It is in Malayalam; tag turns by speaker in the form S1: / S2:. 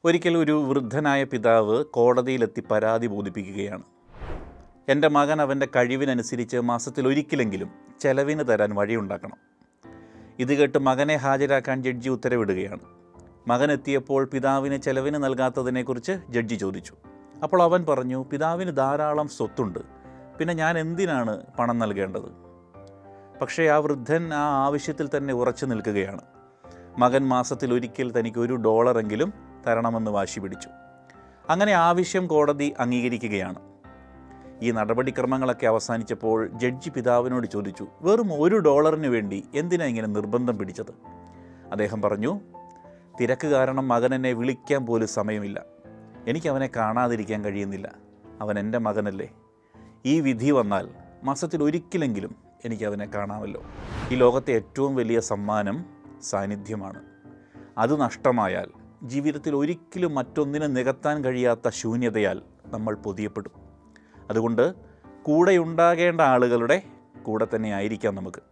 S1: ഒരിക്കൽ ഒരു വൃദ്ധനായ പിതാവ് കോടതിയിലെത്തി പരാതി ബോധിപ്പിക്കുകയാണ്. എൻ്റെ മകൻ അവൻ്റെ കഴിവിനനുസരിച്ച് മാസത്തിൽ ഒരിക്കലെങ്കിലും ചെലവിന് തരാൻ വഴിയുണ്ടാക്കണം. ഇത് കേട്ട് മകനെ ഹാജരാക്കാൻ ജഡ്ജി ഉത്തരവിടുകയാണ്. മകൻ എത്തിയപ്പോൾ പിതാവിന് ചെലവിന് നൽകാത്തതിനെക്കുറിച്ച് ജഡ്ജി ചോദിച്ചു. അപ്പോൾ അവൻ പറഞ്ഞു, പിതാവിന് ധാരാളം സ്വത്തുണ്ട്, പിന്നെ ഞാൻ എന്തിനാണ് പണം നൽകേണ്ടത്? പക്ഷേ ആ വൃദ്ധൻ ആ ആവശ്യത്തിൽ തന്നെ ഉറച്ചു നിൽക്കുകയാണ്. മകൻ മാസത്തിൽ ഒരിക്കൽ തനിക്ക് $1 തരണമെന്ന് വാശി പിടിച്ചു. അങ്ങനെ ആവശ്യം കോടതി അംഗീകരിക്കുകയാണ്. ഈ നടപടിക്രമങ്ങളൊക്കെ അവസാനിച്ചപ്പോൾ ജഡ്ജി പിതാവിനോട് ചോദിച്ചു, വെറും $1 വേണ്ടി എന്തിനാ ഇങ്ങനെ നിർബന്ധം പിടിച്ചത്? അദ്ദേഹം പറഞ്ഞു, തിരക്ക് കാരണം മകൻ എന്നെ വിളിക്കാൻ പോലും സമയമില്ല. എനിക്കവനെ കാണാതിരിക്കാൻ കഴിയുന്നില്ല. അവൻ എൻ്റെ മകനല്ലേ. ഈ വിധി വന്നാൽ മാസത്തിൽ ഒരിക്കലെങ്കിലും എനിക്കവനെ കാണാമല്ലോ. ഈ ലോകത്തെ ഏറ്റവും വലിയ സമ്മാനം സാന്നിധ്യമാണ്. അത് നഷ്ടമായാൽ ജീവിതത്തിൽ ഒരിക്കലും മറ്റൊന്നിനും നികത്താൻ കഴിയാത്ത ശൂന്യതയാൽ നമ്മൾ പൊതിയപ്പെടും. അതുകൊണ്ട് കൂടെയുണ്ടാകേണ്ട ആളുകളുടെ കൂടെ തന്നെ ആയിരിക്കാം നമുക്ക്.